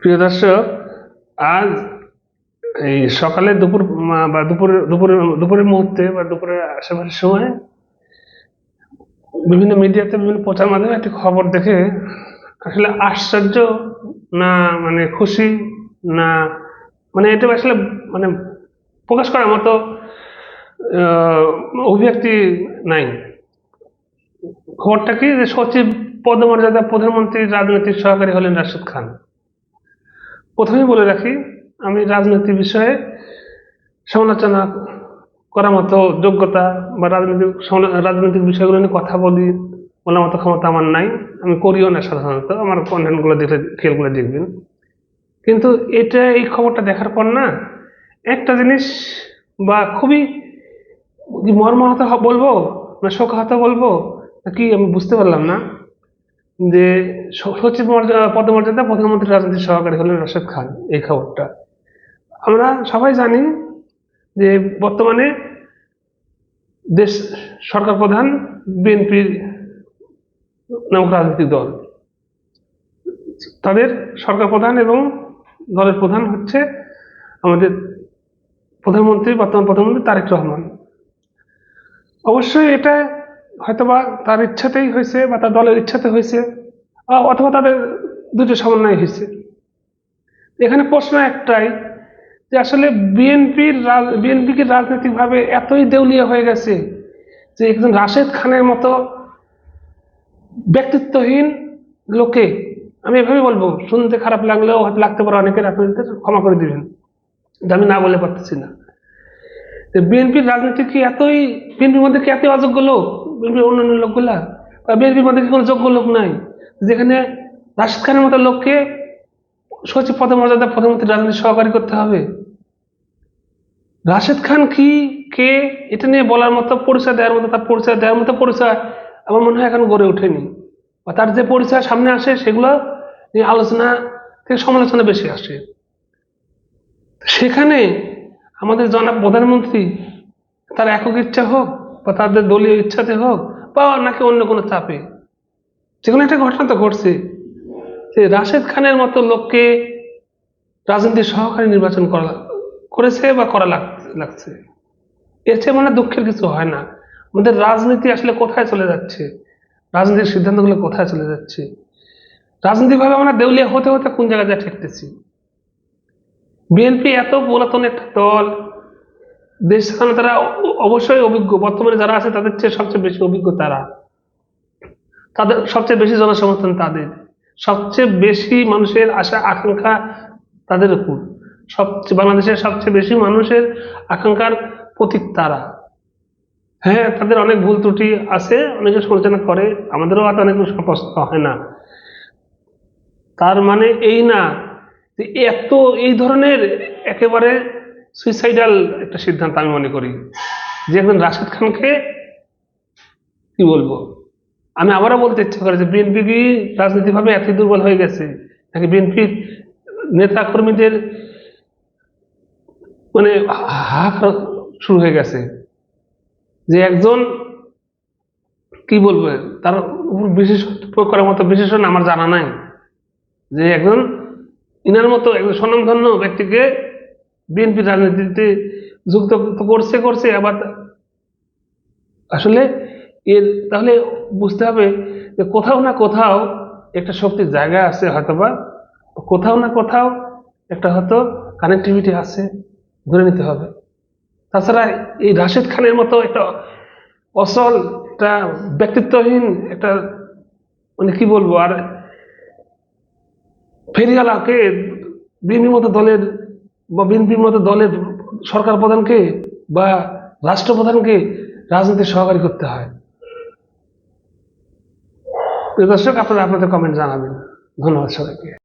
প্রিয় দর্শক, আজ এই সকালে দুপুর বা দুপুরের মুহূর্তে বা দুপুরের আশেপাশের সময় বিভিন্ন মিডিয়াতে বিভিন্ন প্রচার মাধ্যমে একটি খবর দেখে আসলে আশ্চর্য, না মানে খুশি, না মানে এটা আসলে মানে প্রকাশ করার মতো অভিব্যক্তি নাই। খবরটা কি যে সচিব পদমর্যাদা প্রধানমন্ত্রীর রাজনৈতিক সহকারী হলেন রাশেদ খান। প্রথমেই বলে রাখি, আমি রাজনীতি বিষয়ে সমালোচনা করার মতো যোগ্যতা বা রাজনৈতিক বিষয়গুলো নিয়ে কথা বলার মতো ক্ষমতা আমার নাই। আমি করিও না সাধারণত, আমার কন্টেন্টগুলো দেখলে খেলগুলো দেখবেন। কিন্তু এই খবরটা দেখার পর না একটা জিনিস বা খুবই মর্মাহত বলবো না শোকাহত বলবো কি আমি বুঝতে পারলাম না, যে সচিব পদমর্যাদা প্রধানমন্ত্রীর রাজনৈতিক সহকারী হলেন রাশেদ খান। এই খবরটা আমরা সবাই জানি যে বর্তমানে দেশ সরকার প্রধান বিএনপির নামক রাজনৈতিক দল, তাদের সরকার প্রধান এবং দলের প্রধান হচ্ছে আমাদের বর্তমান প্রধানমন্ত্রী তারেক রহমান। অবশ্যই এটা হয়তোবা তার ইচ্ছাতেই হয়েছে বা তার দলের ইচ্ছাতে হয়েছে, অথবা তাদের দুটো সমন্বয় হয়েছে। এখানে প্রশ্ন একটাই যে আসলে বিএনপি কি রাজনৈতিকভাবে এতই দেউলিয়া হয়ে গেছে যে একজন রাশেদ খানের মতো ব্যক্তিত্বহীন লোকে, আমি এভাবে বলবো, শুনতে খারাপ লাগলেও হয়তো লাগতে পারে অনেকের, আপনাদের ক্ষমা করে দিবেন যে আমি না বলে পারতেছি না, বিএনপির রাজনীতি কি বিএনপির মধ্যে কি এত অযোগ্য লোক, বিএনপির অন্যান্য লোকগুলা, বা বিএনপির মধ্যে কি কোনো যোগ্য লোক নাই যেখানে রাশেদ খানের মতো লোককে সচিব পদমর্যাদা প্রধানমন্ত্রীর রাজনীতি সহকারী করতে হবে? রাশেদ খান কি কে এটা নিয়ে বলার মতো, পরিচয় দেওয়ার মতো পরিচয় আমার মনে হয় এখন গড়ে ওঠেনি, বা তার যে পরিচয় সামনে আসে সেগুলো নিয়ে আলোচনা থেকে সমালোচনা বেশি আসে। সেখানে আমাদের জনাব প্রধানমন্ত্রী তার একক ইচ্ছা হোক বা তাদের দলীয় ইচ্ছাতে হোক বা নাকি অন্য কোনো চাপে, যেখানে একটা ঘটনা তো ঘটছে যে রাশেদ খানের মতো লোককে রাজনীতির সহকারী নির্বাচন করেছে বা করা লাগছে। এর চেয়ে মানে দুঃখের কিছু হয় না। আমাদের রাজনীতি আসলে কোথায় চলে যাচ্ছে, রাজনীতির সিদ্ধান্তগুলো কোথায় চলে যাচ্ছে, রাজনৈতিকভাবে আমরা দেউলিয়া হতে হতে কোন জায়গায় যা ঠেকতেছি। বিএনপি এত পুরাতন একটা দল, দেশ চালানো তারা অবশ্যই অভিজ্ঞ, বর্তমানে যারা আছে তাদের চেয়ে সবচেয়ে বেশি অভিজ্ঞ তাদের সবচেয়ে বেশি জনসমর্থন, তাদের সবচেয়ে বেশি মানুষের আশা আকাঙ্ক্ষা তাদের উপর, বাংলাদেশের সবচেয়ে বেশি মানুষের আকাঙ্ক্ষার প্রতীক তারা। হ্যাঁ, তাদের অনেক ভুল ত্রুটি আছে, অনেকে সমালোচনা করে, আমাদেরও হয়তো অনেক পছন্দ হয় না। তার মানে এই না যে এই ধরনের একেবারে সুইসাইডাল একটা সিদ্ধান্ত আমি মনে করি যে একজন রাশেদ খানকে, কি বলবো, আমি আবারও বলতে ইচ্ছা করি যে বিএনপি কি রাজনৈতিকভাবে এতই দুর্বল হয়ে গেছে নাকি বিএনপির নেতা কর্মীদের মানে হাহাকার শুরু হয়ে গেছে যে একজন, কি বলবো, তার উপর বিশেষত্ব প্রয়োগ করার মতো বিশেষণ আমার জানা নাই, যে একজন ইনার মতো একজন স্বনামধন্য ব্যক্তিকে বিএনপির রাজনীতিতে যুক্ত করছে আবার। আসলে তাহলে বুঝতে হবে যে কোথাও না কোথাও একটা শক্তির জায়গা আছে, হয়তোবা কোথাও না কোথাও একটা হয়তো কানেক্টিভিটি আছে, ধরে নিতে হবে। তাছাড়া এই রাশেদ খানের মতো একটা অচল, একটা ব্যক্তিত্বহীন, একটা মানে কি বলবো, আর ফেরিওয়ালাকে বিএনপির মতো দলের সরকার প্রধানকে বা রাষ্ট্রপ্রধানকে রাজনীতির সহকারী করতে হয়। প্রিয় দর্শক, আপনারা আপনাদের কমেন্ট জানাবেন। ধন্যবাদ সবাইকে।